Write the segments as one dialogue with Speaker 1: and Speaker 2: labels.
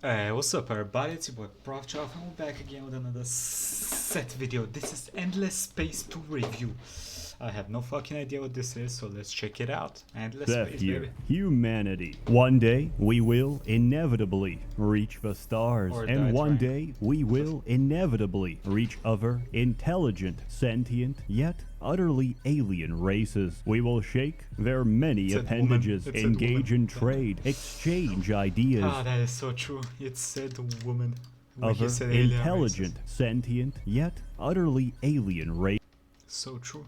Speaker 1: What's up everybody, it's your boy Proftrof and we're back again with another set video. This is Endless Space 2 review. I have no fucking idea what this is, so let's check it out. Endless Space,
Speaker 2: here.
Speaker 1: baby.
Speaker 2: Humanity. One day we will inevitably reach the stars,
Speaker 1: Or
Speaker 2: and
Speaker 1: die
Speaker 2: one
Speaker 1: trying.
Speaker 2: day we will inevitably reach other intelligent, sentient, yet utterly alien races. We will shake their many
Speaker 1: Said
Speaker 2: appendages,
Speaker 1: woman. It said
Speaker 2: engage
Speaker 1: woman.
Speaker 2: in trade, exchange ideas.
Speaker 1: Ah, that is so true. It said woman. When he
Speaker 2: Other
Speaker 1: said alien
Speaker 2: intelligent, sentient, yet utterly alien races.
Speaker 1: So true.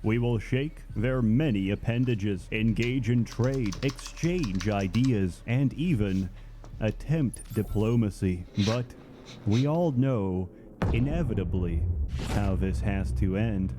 Speaker 2: We will shake their many appendages, engage in trade, exchange ideas, and even attempt diplomacy. But we all know, inevitably, how this has to end.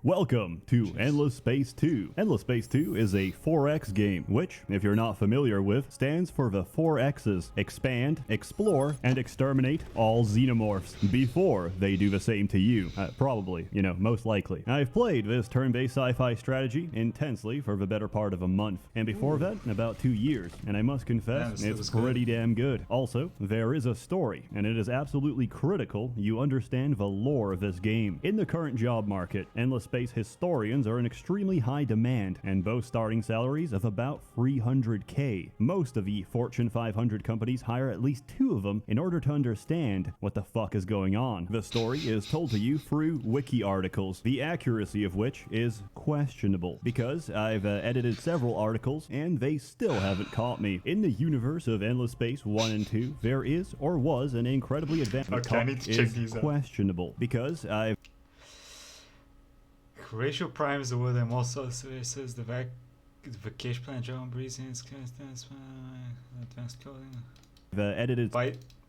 Speaker 2: Welcome to Endless Space 2. Endless Space 2 is a 4X game, which, if you're not familiar with, stands for the 4 X's: expand, explore, and exterminate all xenomorphs before they do the same to you. Probably, most likely. I've played this turn-based sci-fi strategy intensely for the better part of a month, and before that, about 2 years, and I must confess, it's pretty damn good. Also, there is a story, and it is absolutely critical you understand the lore of this game. In the current job market, Endless Space historians are in extremely high demand and boast starting salaries of about $300K. Most of the Fortune 500 companies hire at least 2 of them in order to understand what the fuck is going on. The story is told to you through wiki articles, the accuracy of which is questionable, because I've edited several articles and they still haven't caught me. In the universe of Endless Space 1 and 2, there is or was an incredibly advanced questionable, because I've
Speaker 1: Ratio Prime is the word I'm also says the vacation plan, John Breezy, advanced clothing.
Speaker 2: edited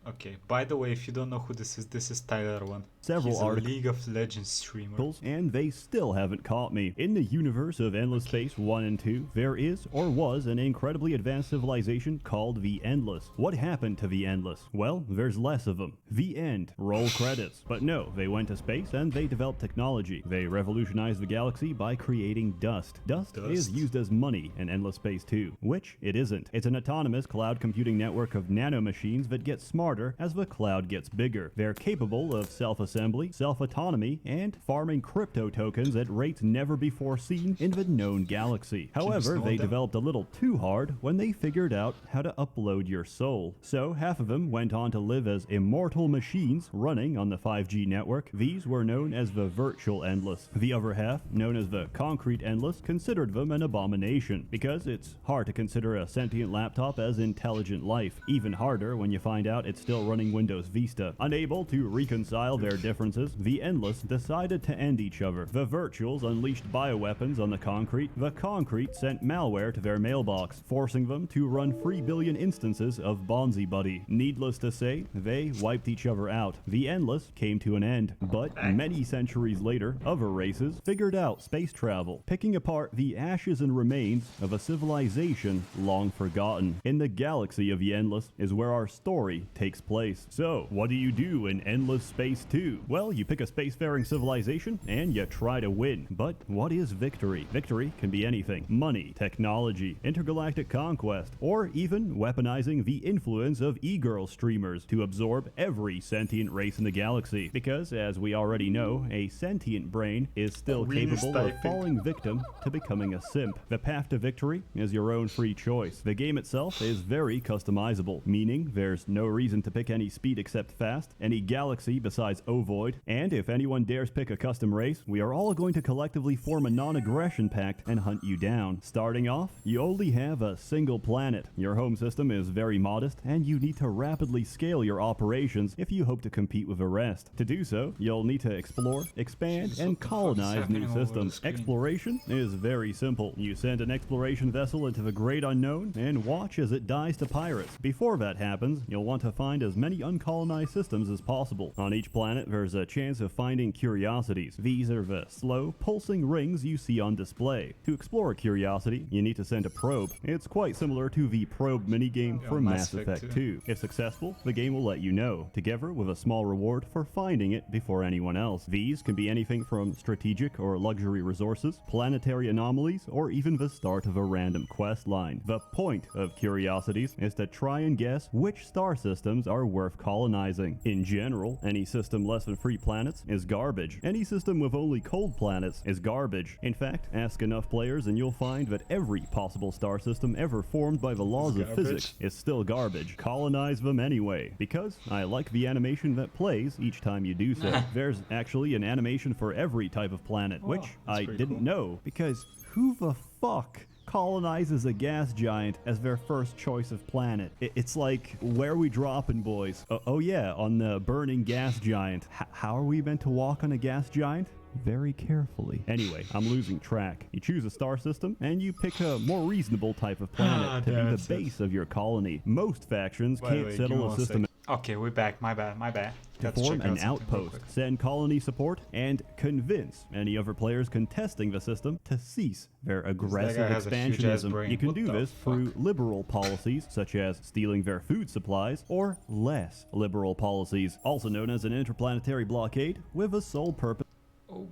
Speaker 1: Okay, by the way, if you don't know who this is Tyler One.
Speaker 2: Several
Speaker 1: He's a
Speaker 2: articles.
Speaker 1: League of Legends streamer.
Speaker 2: And they still haven't caught me. In the universe of Endless Space 1 and 2, there is or was an incredibly advanced civilization called the Endless. What happened to the Endless? Well, there's less of them. The end. Roll credits. But no, they went to space and they developed technology. They revolutionized the galaxy by creating dust. Dust is used as money in Endless Space 2, which it isn't. It's an autonomous cloud computing network of nanomachines that get smarter as the cloud gets bigger. They're capable of self-assembly, self-autonomy, and farming crypto tokens at rates never before seen in the known galaxy. However, they developed a little too hard when they figured out how to upload your soul. So half of them went on to live as immortal machines running on the 5G network. These were known as the virtual Endless. The other half, known as the concrete Endless, considered them an abomination, because it's hard to consider a sentient laptop as intelligent life. Even harder when you find out it's still running Windows Vista. Unable to reconcile their differences, the Endless decided to end each other. The virtuals unleashed bioweapons on the concrete sent malware to their mailbox, forcing them to run 3 billion instances of Bonzi Buddy. Needless to say, they wiped each other out. The Endless came to an end, but many centuries later, other races figured out space travel, picking apart the ashes and remains of a civilization long forgotten. In the galaxy of the Endless is where our story takes place. So, what do you do in Endless Space 2? Well, you pick a spacefaring civilization and you try to win. But what is victory? Victory can be anything: money, technology, intergalactic conquest, or even weaponizing the influence of e-girl streamers to absorb every sentient race in the galaxy. Because, as we already know, a sentient brain is still capable of falling victim to becoming a simp. The path to victory is your own free choice. The game itself is very customizable, meaning there's no reason to pick any speed except fast, any galaxy besides ovoid, and if anyone dares pick a custom race, we are all going to collectively form a non-aggression pact and hunt you down. Starting off, you only have a single planet. Your home system is very modest, and you need to rapidly scale your operations if you hope to compete with the rest. To do so, you'll need to explore, expand, and colonize new systems. Exploration is very simple. You send an exploration vessel into the great unknown and watch as it dies to pirates. Before that happens, you'll want to find as many uncolonized systems as possible. On each planet, there's a chance of finding curiosities. These are the slow, pulsing rings you see on display. To explore a curiosity, you need to send a probe. It's quite similar to the probe minigame from Mass Effect 2. If successful, the game will let you know, together with a small reward for finding it before anyone else. These can be anything from strategic or luxury resources, planetary anomalies, or even the start of a random quest line. The point of curiosities is to try and guess which star systems are worth colonizing. In general, any system less than 3 planets is garbage. Any system with only cold planets is garbage. In fact, ask enough players and you'll find that every possible star system ever formed by the laws of physics is still garbage. Colonize them anyway. Because I like the animation that plays each time you do so. There's actually an animation for every type of planet, which I didn't know, because who the fuck colonizes a gas giant as their first choice of planet? It's like, where are we dropping, boys? Oh yeah, on the burning gas giant. How are we meant to walk on a gas giant? Very carefully. Anyway, I'm losing track. You choose a star system, and you pick a more reasonable type of planet to be the base of your colony. Most factions can't settle a system.
Speaker 1: Okay, we're back. My bad.
Speaker 2: To form an outpost, send colony support, and convince any other players contesting the system to cease their aggressive expansionism. You can do this through liberal policies, such as stealing their food supplies, or less liberal policies, also known as an interplanetary blockade, with a sole purpose.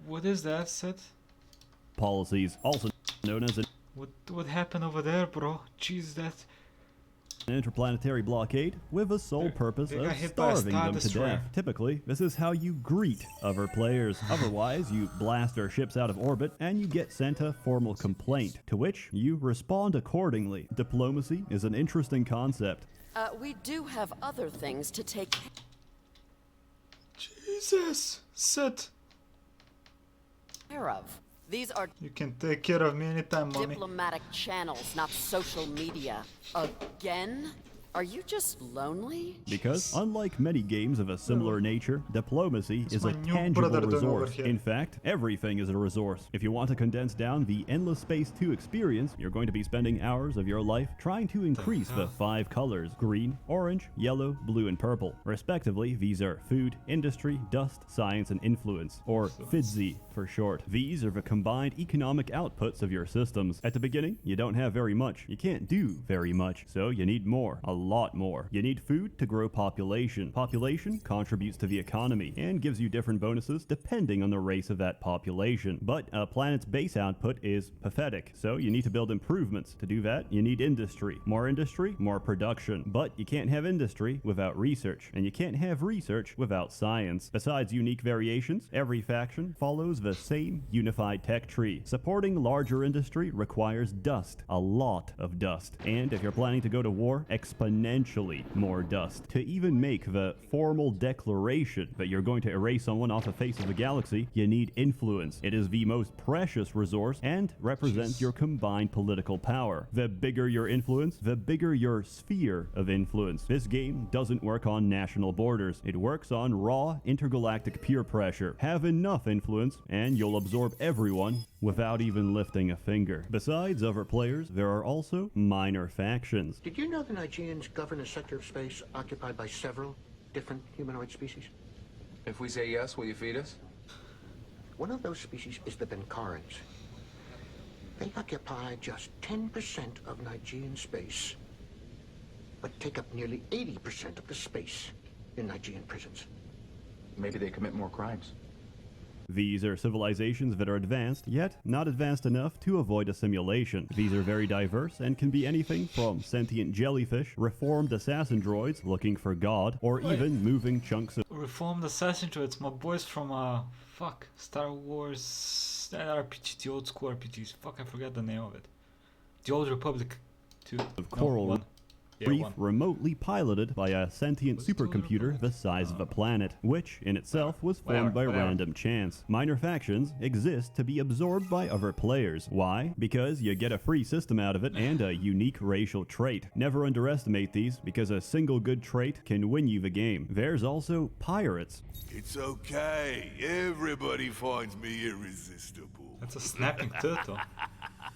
Speaker 1: What is that, Seth?
Speaker 2: Policies, also known as an...
Speaker 1: What happened over there, bro? Jeez, that...
Speaker 2: An interplanetary blockade with a sole purpose of starving them to death. Typically, this is how you greet other players. Otherwise, you blast their ships out of orbit and you get sent a formal complaint, to which you respond accordingly. Diplomacy is an interesting concept.
Speaker 3: We do have other things to take...
Speaker 1: Jesus! Seth!
Speaker 3: ...care of. These are...
Speaker 1: You can take care of me anytime, mommy.
Speaker 3: ...diplomatic channels, not social media. Again? Are you just lonely?
Speaker 2: Because, unlike many games of a similar nature, diplomacy is a tangible resource. In fact, everything is a resource. If you want to condense down the Endless Space 2 experience, you're going to be spending hours of your life trying to increase the 5 colors: green, orange, yellow, blue, and purple. Respectively, these are food, industry, dust, science, and influence, or FIDSI for short. These are the combined economic outputs of your systems. At the beginning, you don't have very much. You can't do very much, so you need more. A lot more. You need food to grow population. Population contributes to the economy and gives you different bonuses depending on the race of that population. But a planet's base output is pathetic, so you need to build improvements. To do that, you need industry. More production. But you can't have industry without research, and you can't have research without science. Besides unique variations, every faction follows the same unified tech tree. Supporting larger industry requires dust, a lot of dust. And if you're planning to go to war, exponentially more dust. To even make the formal declaration that you're going to erase someone off the face of the galaxy, you need influence. It is the most precious resource and represents your combined political power. The bigger your influence, the bigger your sphere of influence. This game doesn't work on national borders. It works on raw, intergalactic peer pressure. Have enough influence, and you'll absorb everyone without even lifting a finger. Besides other players, there are also minor factions.
Speaker 4: Did you know the Nigerians govern a sector of space occupied by several different humanoid species?
Speaker 5: If we say yes, will you feed us?
Speaker 4: One of those species is the Benkarans. They occupy just 10% of Nigerian space, but take up nearly 80% of the space in Nigerian prisons.
Speaker 5: Maybe they commit more crimes.
Speaker 2: These are civilizations that are advanced, yet not advanced enough to avoid assimilation. These are very diverse and can be anything from sentient jellyfish, reformed assassin droids looking for God, or even moving chunks of...
Speaker 1: Reformed assassin droids, my boys from, Star Wars, that RPG, the old school RPGs. Fuck, I forgot the name of it. The Old Republic 2.
Speaker 2: Of coral
Speaker 1: one.
Speaker 2: reef remotely piloted by a sentient supercomputer the size of a planet, which in itself was formed by random chance. Minor factions exist to be absorbed by other players. Why? Because you get a free system out of it and a unique racial trait. Never underestimate these, because a single good trait can win you the game. There's also pirates.
Speaker 6: It's okay. Everybody finds me irresistible.
Speaker 1: That's a snapping turtle.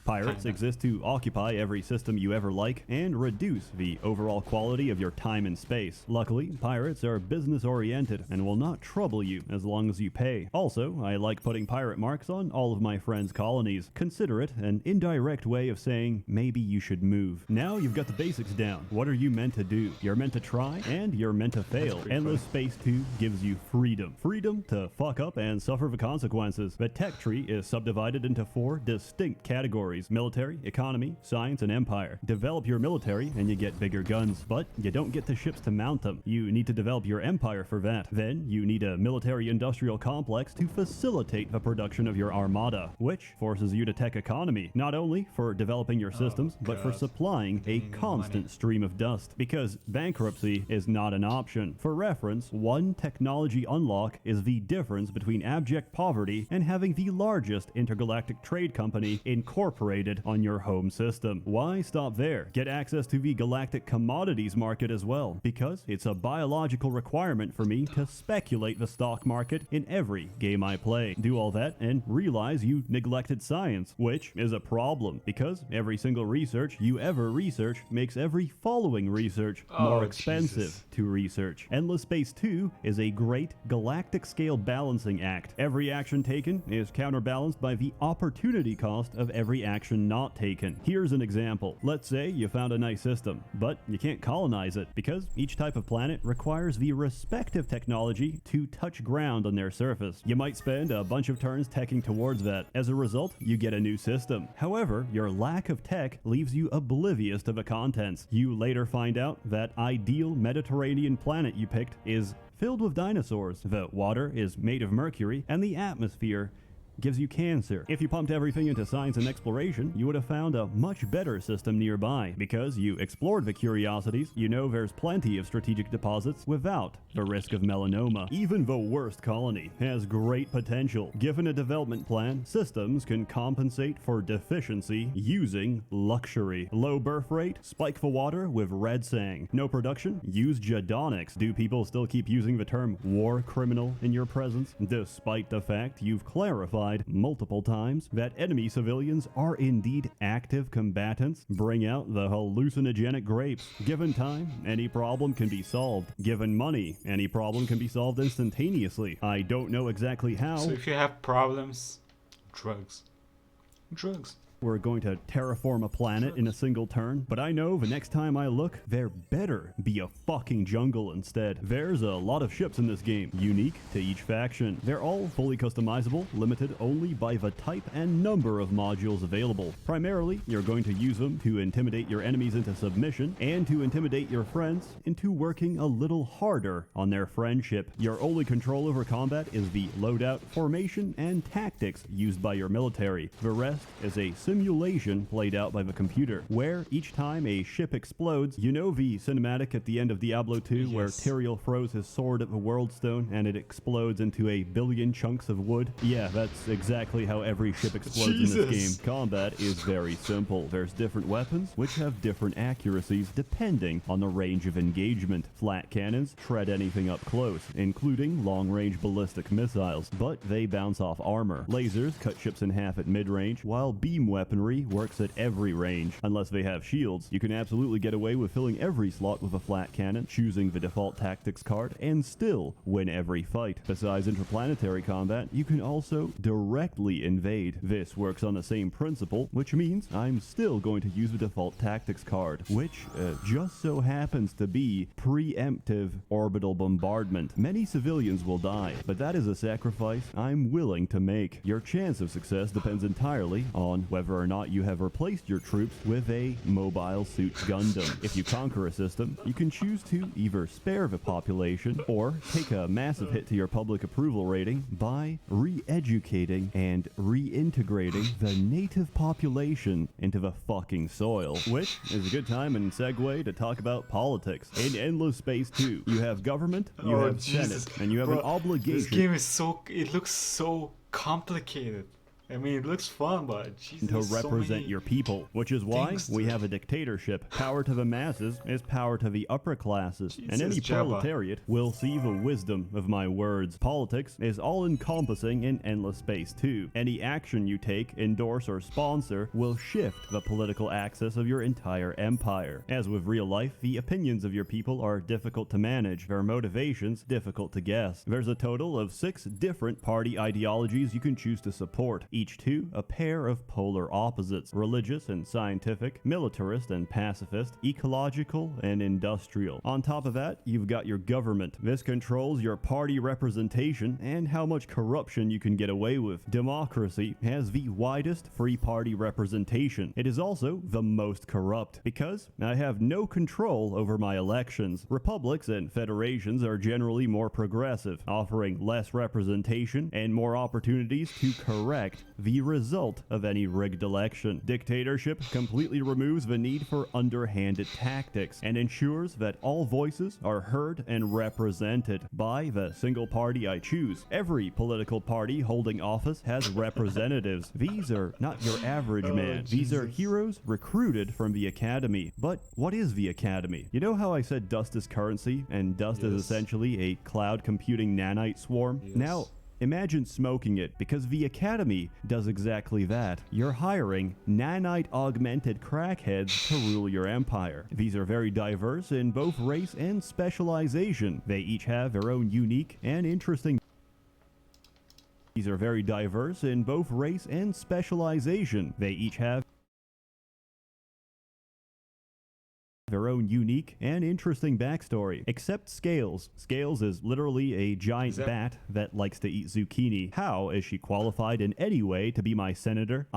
Speaker 2: Pirates
Speaker 1: Kinda.
Speaker 2: exist to occupy every system you ever like and reduce the overall quality of your time in space. Luckily, pirates are business-oriented and will not trouble you as long as you pay. Also, I like putting pirate marks on all of my friends' colonies. Consider it an indirect way of saying maybe you should move. Now you've got the basics down. What are you meant to do? You're meant to try and you're meant to fail. Endless Space 2 gives you freedom. Freedom to fuck up and suffer the consequences. The tech tree is subdivided into 4 distinct categories: military, economy, science, and empire. Develop your military and you get bigger guns, but you don't get the ships to mount them. You need to develop your empire for that. Then you need a military-industrial complex to facilitate the production of your armada, which forces you to tech economy, not only for developing your systems, but for supplying a constant stream of dust, because bankruptcy is not an option. For reference, one technology unlock is the difference between abject poverty and having the largest intergalactic trade company incorporated on your home system. Why stop there? Get access to the galactic commodities market as well, because it's a biological requirement for me to speculate the stock market in every game I play. Do all that and realize you neglected science, which is a problem, because every single research you ever research makes every following research more expensive
Speaker 1: Jesus.
Speaker 2: to research. Endless Space 2 is a great galactic scale balancing act. Every action taken is counterbalanced by the opportunity cost of every action not taken. Here's an example. Let's say you found a nice system, but you can't colonize it because each type of planet requires the respective technology to touch ground on their surface. You might spend a bunch of turns teching towards that. As a result, you get a new system. However, your lack of tech leaves you oblivious to the contents. You later find out that ideal Mediterranean planet you picked is filled with dinosaurs. The water is made of mercury, and the atmosphere gives you cancer. If you pumped everything into science and exploration, you would have found a much better system nearby. Because you explored the curiosities, you know there's plenty of strategic deposits without the risk of melanoma. Even the worst colony has great potential. Given a development plan, systems can compensate for deficiency using luxury. Low birth rate? Spike the water with red sang. No production? Use Jadonics. Do people still keep using the term war criminal in your presence, despite the fact you've clarified multiple times that enemy civilians are indeed active combatants? Bring out the hallucinogenic grapes. Given time, any problem can be solved. Given money, any problem can be solved instantaneously. I don't know exactly how.
Speaker 1: So if you have problems, drugs. Drugs.
Speaker 2: We're going to terraform a planet in a single turn, but I know the next time I look, there better be a fucking jungle instead. There's a lot of ships in this game, unique to each faction. They're all fully customizable, limited only by the type and number of modules available. Primarily, you're going to use them to intimidate your enemies into submission and to intimidate your friends into working a little harder on their friendship. Your only control over combat is the loadout, formation, and tactics used by your military. The rest is a simulation played out by the computer, where each time a ship explodes, you know the cinematic at the end of Diablo 2 where
Speaker 1: Yes.
Speaker 2: Tyrael throws his sword at the world stone and it explodes into a billion chunks of wood? Yeah, that's exactly how every ship explodes in
Speaker 1: Jesus.
Speaker 2: this game. Combat is very simple. There's different weapons which have different accuracies depending on the range of engagement. Flat cannons shred anything up close, including long-range ballistic missiles, but they bounce off armor. Lasers cut ships in half at mid-range, while beam weaponry works at every range. Unless they have shields, you can absolutely get away with filling every slot with a flat cannon, choosing the default tactics card, and still win every fight. Besides interplanetary combat, you can also directly invade. This works on the same principle, which means I'm still going to use the default tactics card, which just so happens to be preemptive orbital bombardment. Many civilians will die, but that is a sacrifice I'm willing to make. Your chance of success depends entirely on whether or not you have replaced your troops with a mobile suit Gundam. If you conquer a system, you can choose to either spare the population or take a massive hit to your public approval rating by re-educating and reintegrating the native population into the fucking soil, which is a good time and segue to talk about politics. In Endless Space 2, you have government, you have
Speaker 1: Jesus.
Speaker 2: Senate, and you have
Speaker 1: Bro,
Speaker 2: an obligation.
Speaker 1: This game is it looks so complicated. I mean, it looks fun, but Jesus,
Speaker 2: to
Speaker 1: so
Speaker 2: represent
Speaker 1: many
Speaker 2: your people, which is why
Speaker 1: things
Speaker 2: we
Speaker 1: to-
Speaker 2: have a dictatorship. Power to the masses is power to the upper classes, and any
Speaker 1: Jesus, Jabba.
Speaker 2: proletariat will see the wisdom of my words. Politics is all-encompassing in Endless Space 2. Any action you take, endorse, or sponsor will shift the political axis of your entire empire. As with real life, the opinions of your people are difficult to manage, their motivations difficult to guess. There's a total of 6 different party ideologies you can choose to support, each two a pair of polar opposites: religious and scientific, militarist and pacifist, ecological and industrial. On top of that, you've got your government. This controls your party representation and how much corruption you can get away with. Democracy has the widest free party representation. It is also the most corrupt, because I have no control over my elections. Republics and federations are generally more progressive, offering less representation and more opportunities to correct the result of any rigged election. Dictatorship completely removes the need for underhanded tactics and ensures that all voices are heard and represented by the single party I choose. Every political party holding office has representatives. These are not your average man. These are
Speaker 1: Jesus.
Speaker 2: heroes recruited from the academy. But what is the academy? You know how I said dust is currency and dust is
Speaker 1: Yes.
Speaker 2: essentially a cloud computing nanite swarm?
Speaker 1: Yes.
Speaker 2: Now, imagine smoking it, because the Academy does exactly that. You're hiring nanite-augmented crackheads to rule your empire. These are very diverse in both race and specialization. They each have their own unique and interesting These are very diverse in both race and specialization. They each have their own unique and interesting backstory, except Scales. Scales is literally a giant bat that likes to eat zucchini. How is she qualified in any way to be my senator?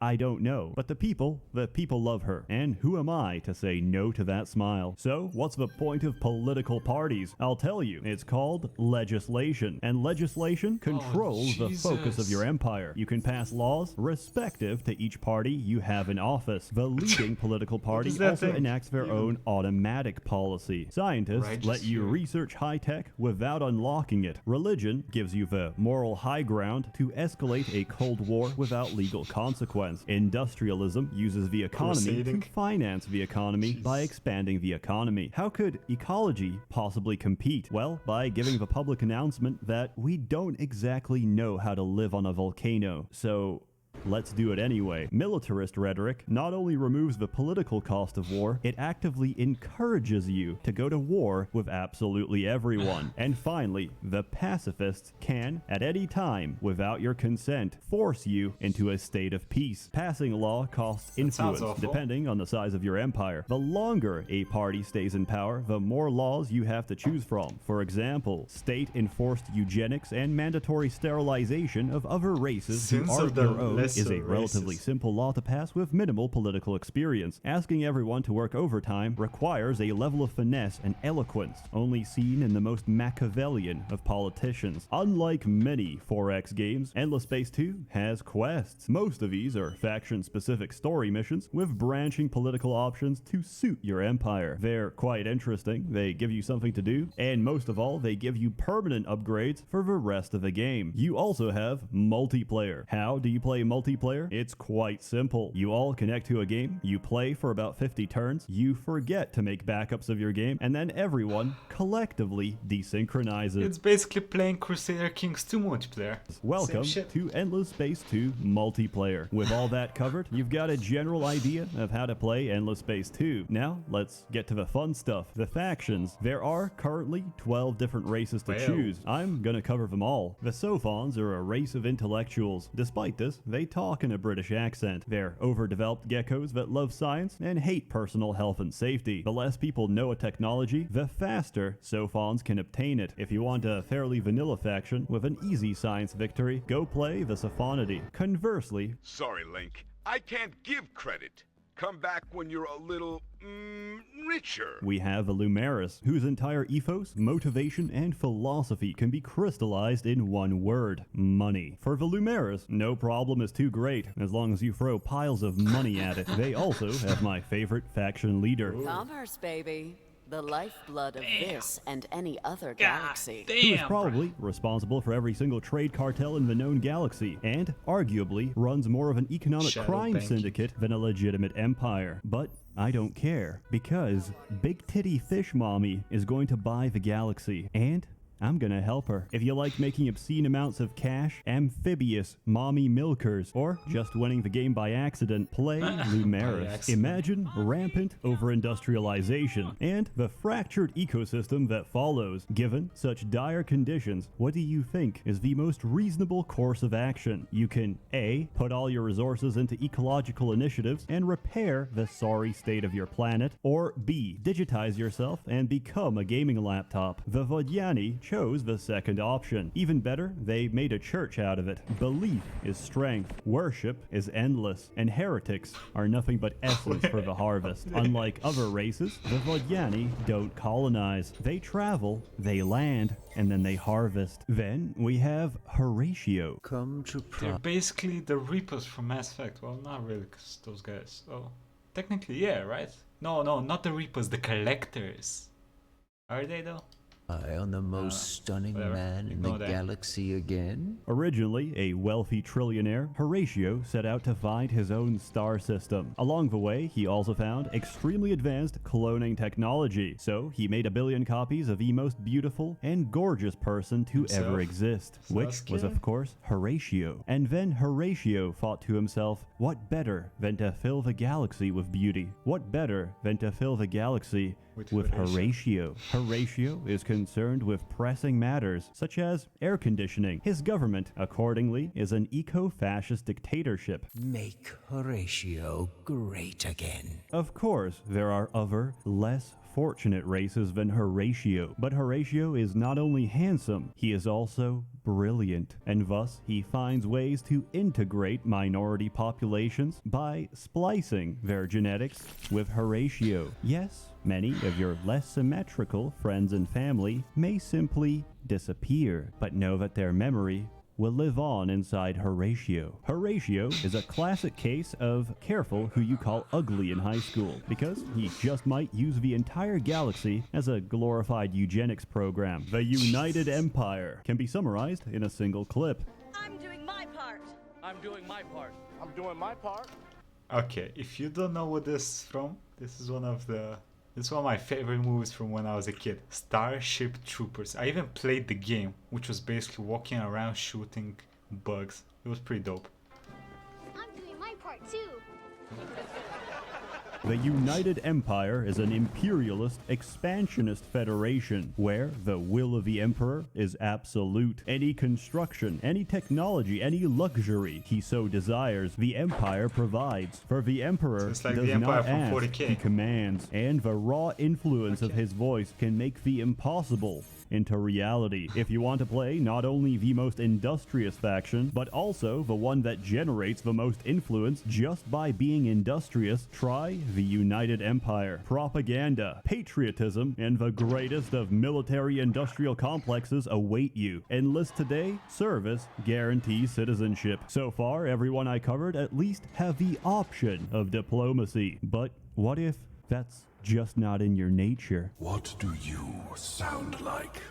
Speaker 2: I don't know. But the people love her. And who am I to say no to that smile? So, what's the point of political parties? I'll tell you. It's called legislation. And legislation controls the focus of your empire. You can pass laws respective to each party you have in office. The leading political party
Speaker 1: that
Speaker 2: also
Speaker 1: thing
Speaker 2: enacts their own automatic policy. Scientists let you research high tech without unlocking it. Religion gives you the moral high ground to escalate a Cold War without legal consequence. Industrialism uses the economy
Speaker 1: Crusading.
Speaker 2: to finance the economy by expanding the economy. How could ecology possibly compete? Well, by giving the public announcement that we don't exactly know how to live on a volcano, so let's do it anyway. Militarist rhetoric not only removes the political cost of war, it actively encourages you to go to war with absolutely everyone. And finally, the pacifists can, at any time, without your consent, force you into a state of peace. Passing law costs influence,
Speaker 1: awful.
Speaker 2: depending on the size of your empire. The longer a party stays in power, the more laws you have to choose from. For example, state-enforced eugenics and mandatory sterilization of other races who
Speaker 1: Sins
Speaker 2: aren't
Speaker 1: of the
Speaker 2: your own is a
Speaker 1: lesser
Speaker 2: relatively
Speaker 1: races.
Speaker 2: simple law to pass with minimal political experience. Asking everyone to work overtime requires a level of finesse and eloquence only seen in the most Machiavellian of politicians. Unlike many 4X games, Endless Space 2 has quests. Most of these are faction-specific story missions with branching political options to suit your empire. They're quite interesting, they give you something to do, and most of all, they give you permanent upgrades for the rest of the game. You also have multiplayer. How do you play multiplayer? It's quite simple. You all connect to a game, you play for about 50 turns, you forget to make backups of your game, and then everyone collectively desynchronizes.
Speaker 1: It's basically playing Crusader Kings 2 multiplayer.
Speaker 2: Welcome
Speaker 1: Same shit.
Speaker 2: to Endless Space 2 multiplayer. With all that covered, you've got a general idea of how to play Endless Space 2. Now, let's get to the fun stuff. The factions. There are currently 12 different races to
Speaker 1: Well.
Speaker 2: choose. I'm gonna cover them all. The Sophons are a race of intellectuals. Despite this, they talk in a British accent. They're overdeveloped geckos that love science and hate personal health and safety. The less people know a technology, the faster Sophons can obtain it. If you want a fairly vanilla faction with an easy science victory, go play the Sophonity. Conversely,
Speaker 6: Sorry, Link. I can't give credit. Come back when you're a little, richer.
Speaker 2: we have the Lumeris, whose entire ethos, motivation, and philosophy can be crystallized in one word: money. For the Lumeris, no problem is too great, as long as you throw piles of money at it. They also have my favorite faction leader.
Speaker 3: Commerce, baby. The lifeblood of
Speaker 1: Damn.
Speaker 3: this and any other
Speaker 1: God
Speaker 3: galaxy.
Speaker 2: He was
Speaker 1: damn.
Speaker 2: probably responsible for every single trade cartel in the known galaxy, and arguably runs more of an economic
Speaker 1: Shadow
Speaker 2: crime
Speaker 1: banking.
Speaker 2: syndicate than a legitimate empire. But I don't care, because Big Titty Fish Mommy is going to buy the galaxy, and I'm gonna help her. If you like making obscene amounts of cash, amphibious mommy milkers, or just winning the game by accident, play Lumeris.
Speaker 1: accident.
Speaker 2: Imagine rampant over-industrialization and the fractured ecosystem that follows. Given such dire conditions, what do you think is the most reasonable course of action? You can A. Put all your resources into ecological initiatives and repair the sorry state of your planet, or B. Digitize yourself and become a gaming laptop. The Vodyani chose the second option. Even better, they made a church out of it. Belief is strength, worship is endless, and heretics are nothing but essence for the harvest. Unlike other races, the Vodyani don't colonize. They travel, they land, and then they harvest. Then we have Horatio.
Speaker 7: Come to
Speaker 1: They're basically the Reapers from Mass Effect. Well, not really, because those guys. Oh, technically, yeah, right? No, not the Reapers, the Collectors. Are they though?
Speaker 7: on the most stunning
Speaker 1: whatever.
Speaker 7: man in
Speaker 1: Ignore
Speaker 7: the
Speaker 1: that.
Speaker 7: galaxy again?
Speaker 2: Originally a wealthy trillionaire, Horatio set out to find his own star system. Along the way, he also found extremely advanced cloning technology, so he made 1 billion copies of the most beautiful and gorgeous person to
Speaker 1: Himself?
Speaker 2: ever exist, which was of course Horatio. And then Horatio thought to himself, what better than to fill the galaxy with beauty? What better than to fill the galaxy with Horatio? Horatio is concerned with pressing matters such as air conditioning. His government, accordingly, is an eco-fascist dictatorship.
Speaker 7: Make Horatio great again.
Speaker 2: Of course, there are other, less fortunate races than Horatio, but Horatio is not only handsome, he is also brilliant, and thus he finds ways to integrate minority populations by splicing their genetics with Horatio. Yes, many of your less symmetrical friends and family may simply disappear, but know that their memory will live on inside Horatio. Horatio is a classic case of careful who you call ugly in high school, because he just might use the entire galaxy as a glorified eugenics program. The United Empire can be summarized in a single clip.
Speaker 8: I'm doing my part.
Speaker 9: I'm doing my part.
Speaker 10: I'm doing my part.
Speaker 1: Okay, if you don't know what this is from, this is one of my favorite movies from when I was a kid. Starship Troopers. I even played the game, which was basically walking around shooting bugs. It was pretty dope.
Speaker 8: I'm doing my part too.
Speaker 2: The United Empire is an imperialist, expansionist federation where the will of the emperor is absolute. Any construction, any technology, any luxury he so desires, the empire provides. For the emperor
Speaker 1: It's like
Speaker 2: does
Speaker 1: the Empire
Speaker 2: not
Speaker 1: from
Speaker 2: ask,
Speaker 1: 40K.
Speaker 2: he commands. And the raw influence of his voice can make the impossible into reality. If you want to play not only the most industrious faction, but also the one that generates the most influence just by being industrious, try the United Empire. Propaganda, patriotism, and the greatest of military-industrial complexes await you. Enlist today, service guarantees citizenship. So far, everyone I covered at least have the option of diplomacy. But what if that's just not in your nature?
Speaker 11: What do you sound like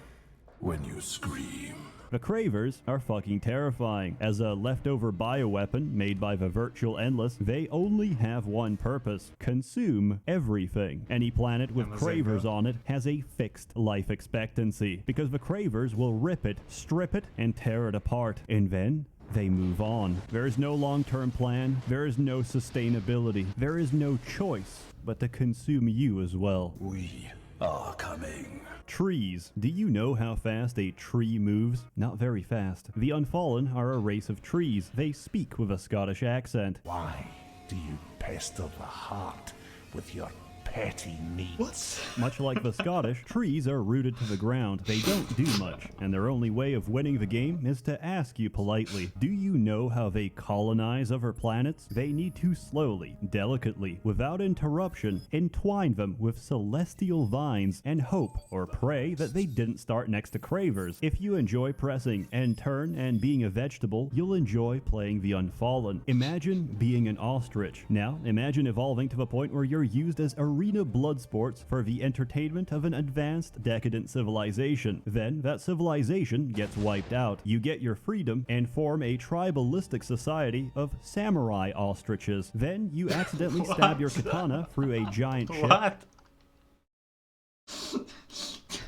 Speaker 11: when you scream?
Speaker 2: The Cravers are fucking terrifying. As a leftover bioweapon made by the Virtual Endless, they only have one purpose: consume everything. Any planet with Cravers on it has a fixed life expectancy, because the Cravers will rip it, strip it, and tear it apart. And then they move on. There is no long-term plan, there is no sustainability, there is no choice but to consume you as well.
Speaker 11: We are coming.
Speaker 2: Trees. Do you know how fast a tree moves? Not very fast. The Unfallen are a race of trees. They speak with a Scottish accent.
Speaker 11: Why do you pester the heart with your petty needs?
Speaker 2: Much like the Scottish, trees are rooted to the ground. They don't do much, and their only way of winning the game is to ask you politely, do you know how they colonize other planets? They need to slowly, delicately, without interruption, entwine them with celestial vines and hope or pray that they didn't start next to Cravers. If you enjoy pressing and turn and being a vegetable, you'll enjoy playing the Unfallen. Imagine being an ostrich. Now, imagine evolving to the point where you're used as a arena blood sports for the entertainment of an advanced, decadent civilization. Then, that civilization gets wiped out. You get your freedom and form a tribalistic society of samurai ostriches. Then, you accidentally stab your katana through a giant ship.
Speaker 1: What?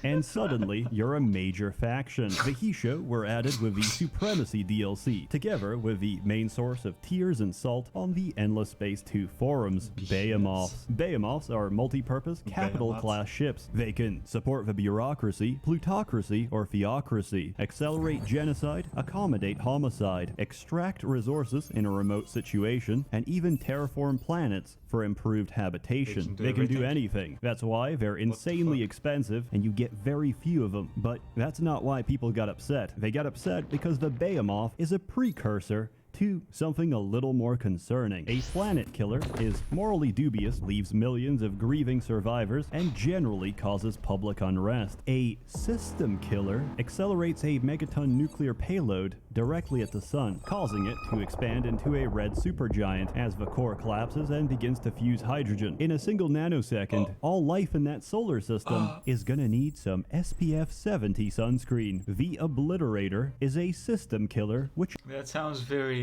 Speaker 2: And suddenly, you're a major faction. The Hisho were added with the Supremacy DLC, together with the main source of tears and salt on the Endless Space 2 forums, Behemoths. Behemoths are multi-purpose, capital-class ships. They can support the bureaucracy, plutocracy, or theocracy, accelerate genocide, accommodate homicide, extract resources in a remote situation, and even terraform planets for improved habitation. They can do anything. That's why they're insanely expensive, and you get very few of them. But that's not why people got upset. They got upset because the Behemoth is a precursor to something a little more concerning. A planet killer is morally dubious, leaves millions of grieving survivors, and generally causes public unrest. A system killer accelerates a megaton nuclear payload directly at the sun, causing it to expand into a red supergiant as the core collapses and begins to fuse hydrogen. In a single nanosecond, all life in that solar system is gonna need some SPF 70 sunscreen. The Obliterator is a system killer, which...
Speaker 1: That sounds very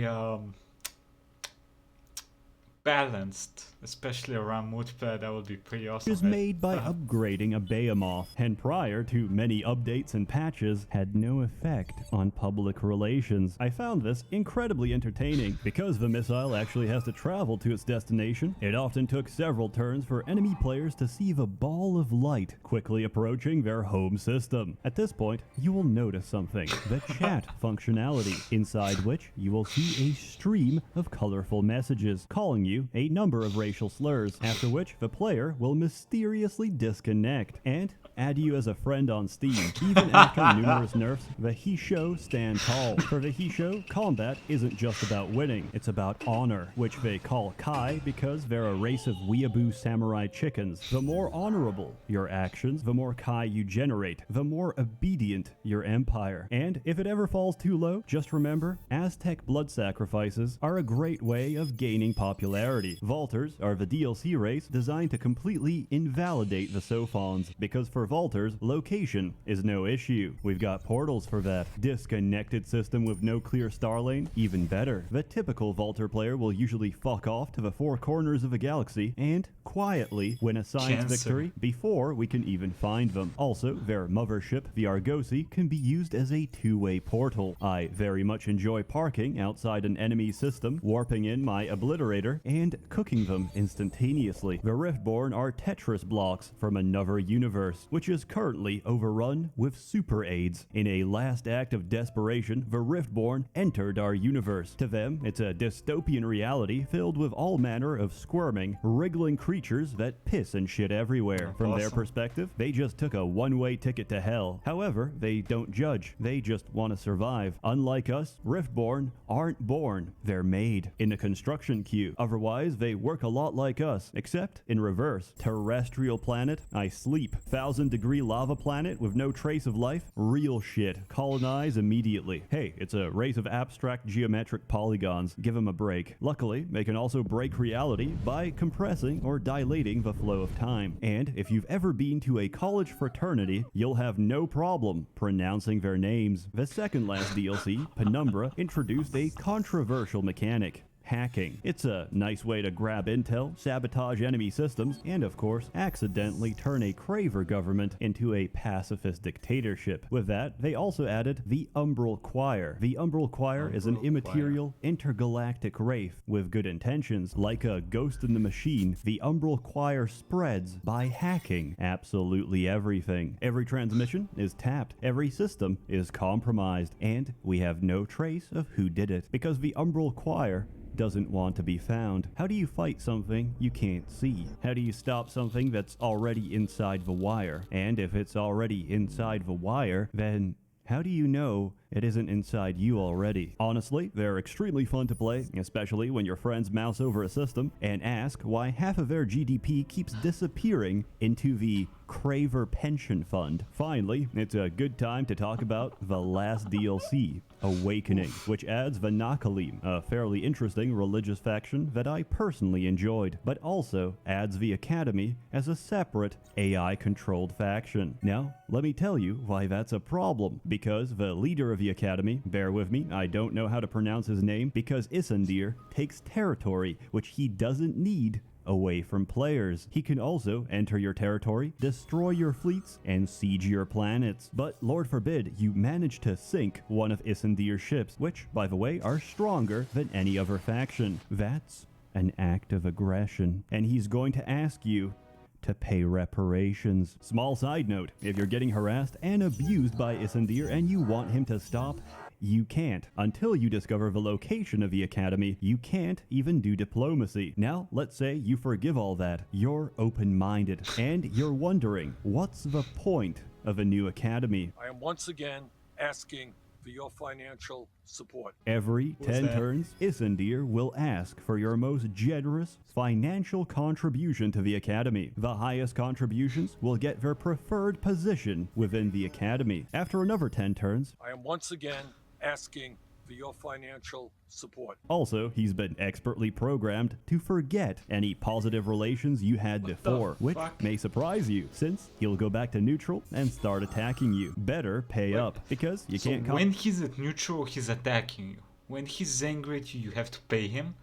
Speaker 1: balanced, especially around multiplayer. That would be pretty awesome.
Speaker 2: is made by upgrading a Behemoth, and prior to many updates and patches, had no effect on public relations. I found this incredibly entertaining. Because the missile actually has to travel to its destination, it often took several turns for enemy players to see the ball of light quickly approaching their home system. At this point, you will notice something, the chat functionality, inside which you will see a stream of colorful messages calling you a number of racial slurs, after which the player will mysteriously disconnect and add you as a friend on Steam. Even after numerous nerfs, the Hisho stand tall. For the Hisho, combat isn't just about winning, it's about honor, which they call Kai because they're a race of weeaboo samurai chickens. The more honorable your actions, the more Kai you generate, the more obedient your empire. And if it ever falls too low, just remember, Aztec blood sacrifices are a great way of gaining popularity. Vaulters are the DLC race designed to completely invalidate the Sophons, because for Vaulters, location is no issue. We've got portals for that. Disconnected system with no clear star lane? Even better. The typical Vaulter player will usually fuck off to the four corners of a galaxy and quietly win a science victory before we can even find them. Also, their mothership, the Argosy, can be used as a two-way portal. I very much enjoy parking outside an enemy system, warping in my Obliterator, and cooking them instantaneously. The Riftborn are Tetris blocks from another universe, which is currently overrun with super AIDS. In a last act of desperation, the Riftborn entered our universe. To them, it's a dystopian reality filled with all manner of squirming, wriggling creatures that piss and shit everywhere. From their perspective, they just took a one-way ticket to hell. However, they don't judge. They just want to survive. Unlike us, Riftborn aren't born. They're made in the construction queue. Otherwise, they work a lot like us, except in reverse. Terrestrial planet, I sleep. 1,000-degree lava planet with no trace of life? Real shit. Colonize immediately. Hey, it's a race of abstract geometric polygons. Give them a break. Luckily, they can also break reality by compressing or dilating the flow of time. And if you've ever been to a college fraternity, you'll have no problem pronouncing their names. The second last DLC, Penumbra, introduced a controversial mechanic: hacking. It's a nice way to grab intel, sabotage enemy systems, and of course, accidentally turn a Craver government into a pacifist dictatorship. With that, they also added the Umbral Choir. The Umbral Choir is an immaterial, intergalactic wraith with good intentions. Like a ghost in the machine, the Umbral Choir spreads by hacking absolutely everything. Every transmission is tapped, every system is compromised, and we have no trace of who did it, because the Umbral Choir doesn't want to be found. How do you fight something you can't see? How do you stop something that's already inside the wire? And if it's already inside the wire, then how do you know it isn't inside you already. Honestly, they're extremely fun to play, especially when your friends mouse over a system and ask why half of their GDP keeps disappearing into the Craver Pension Fund. Finally, it's a good time to talk about the last DLC, Awakening, which adds the Nakalim, a fairly interesting religious faction that I personally enjoyed, but also adds the Academy as a separate AI-controlled faction. Now, let me tell you why that's a problem, because the leader of the Academy, bear with me, I don't know how to pronounce his name, because Isandir takes territory which he doesn't need away from players. He can also enter your territory, destroy your fleets, and siege your planets. But Lord forbid you manage to sink one of Isandir's ships, which, by the way, are stronger than any other faction. That's an act of aggression, and he's going to ask you to pay reparations. Small side note, if you're getting harassed and abused by Isandir and you want him to stop, you can't. Until you discover the location of the Academy, you can't even do diplomacy. Now, let's say you forgive all that. You're open-minded, and you're wondering, what's the point of a new Academy?
Speaker 9: I am once again asking for your financial support.
Speaker 2: Every 10 turns, Isandir will ask for your most generous financial contribution to the Academy. The highest contributions will get their preferred position within the Academy. After another 10 turns,
Speaker 9: I am once again asking for your financial support.
Speaker 2: Also, he's been expertly programmed to forget any positive relations you had before, which may surprise you, since he'll go back to neutral and start attacking you. Better pay up, because you can't...
Speaker 1: when he's at neutral, he's attacking you. When he's angry at you, you have to pay him.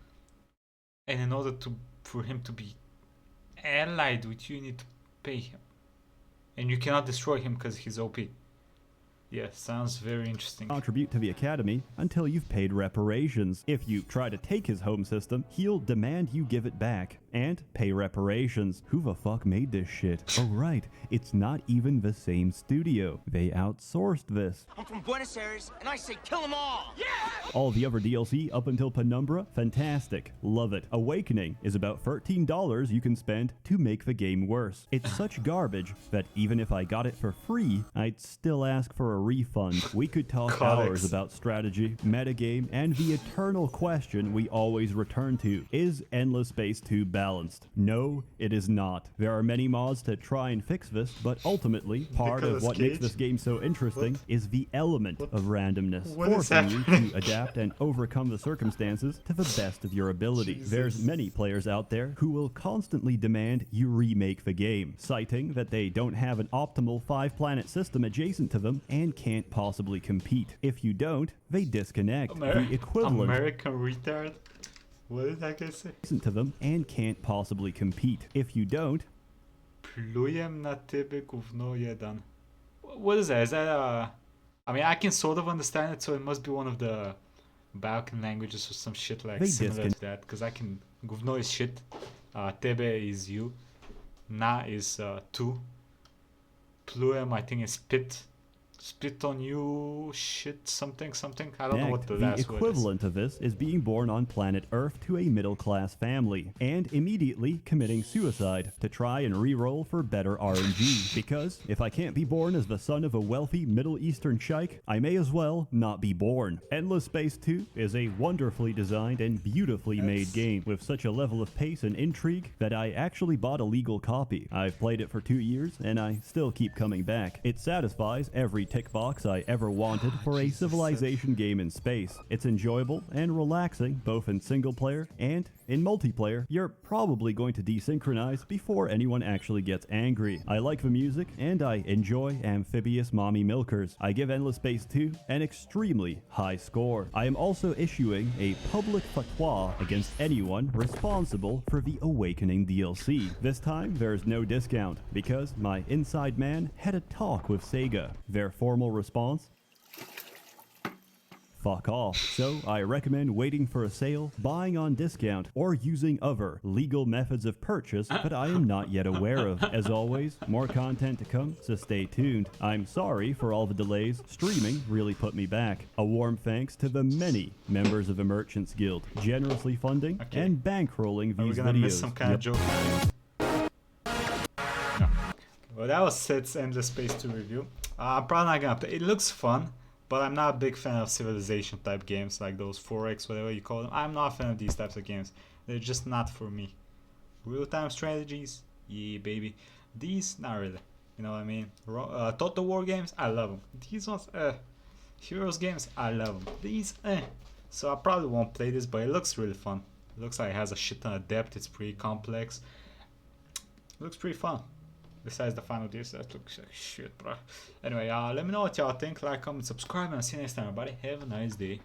Speaker 1: And in order for him to be allied with you, you need to pay him. And you cannot destroy him because he's OP. Yeah, sounds very interesting.
Speaker 2: Contribute to the Academy until you've paid reparations. If you try to take his home system, he'll demand you give it back and pay reparations. Who the fuck made this shit? Oh right, it's not even the same studio. They outsourced this.
Speaker 10: I'm from Buenos Aires, and I say kill them all! Yeah!
Speaker 2: All the other DLC up until Penumbra, fantastic. Love it. Awakening is about $13 you can spend to make the game worse. It's such garbage that even if I got it for free, I'd still ask for a refund. We could talk hours about strategy, metagame, and the eternal question we always return to. Is Endless Space 2 balanced? No, it is not. There are many mods to try and fix this, but ultimately, part of what makes this game so interesting is the element of randomness, forcing you to adapt and overcome the circumstances to the best of your ability. There's many players out there who will constantly demand you remake the game, citing that they don't have an optimal 5-planet system adjacent to them and can't possibly compete. If you don't, they disconnect. The equivalent
Speaker 1: American retard? What did that guy say?
Speaker 2: To them and can't possibly compete. If you don't,
Speaker 1: Plujem na tebe guvno jedan. What is that? Is that I mean, I can sort of understand it, so it must be one of the Balkan languages or some shit like similar to that. Because I can... Guvno is shit. Tebe is you. Na is two. Plujem, I think, is spit. Spit on you, shit, something. I don't know what the last word is.
Speaker 2: The equivalent of this is being born on planet Earth to a middle-class family and immediately committing suicide to try and re-roll for better RNG. Because if I can't be born as the son of a wealthy Middle Eastern sheikh, I may as well not be born. Endless Space 2 is a wonderfully designed and beautifully made game with such a level of pace and intrigue that I actually bought a legal copy. I've played it for 2 years and I still keep coming back. It satisfies every tick box I ever wanted for a civilization game in space. It's enjoyable and relaxing both in single player and in multiplayer. You're probably going to desynchronize before anyone actually gets angry. I like the music and I enjoy amphibious mommy milkers. I give Endless Space 2 an extremely high score. I am also issuing a public fatwa against anyone responsible for the Awakening DLC. This time there's no discount because my inside man had a talk with Sega. Their formal response: fuck off. So I recommend waiting for a sale, buying on discount, or using other legal methods of purchase that I am not yet aware of. As always, more content to come, so stay tuned. I'm sorry for all the delays. Streaming really put me back. A warm thanks to the many members of the Merchants Guild, generously funding and bankrolling these videos.
Speaker 1: Miss some kind of joke? No. Well, that was Seth's Endless Space 2 review. I'm probably not gonna play. It looks fun. But I'm not a big fan of civilization type games like those 4X, whatever you call them. I'm not a fan of these types of games. They're just not for me. Real-time strategies, yeah, baby. These, not really. You know what I mean? Total War games, I love them. These ones, Heroes games, I love them. These, So I probably won't play this, but it looks really fun. It looks like it has a shit ton of depth. It's pretty complex. It looks pretty fun. Besides the final DLC, that looks like shit, bro. Anyway, let me know what y'all think. Like, comment, subscribe, and I'll see you next time, everybody. Have a nice day.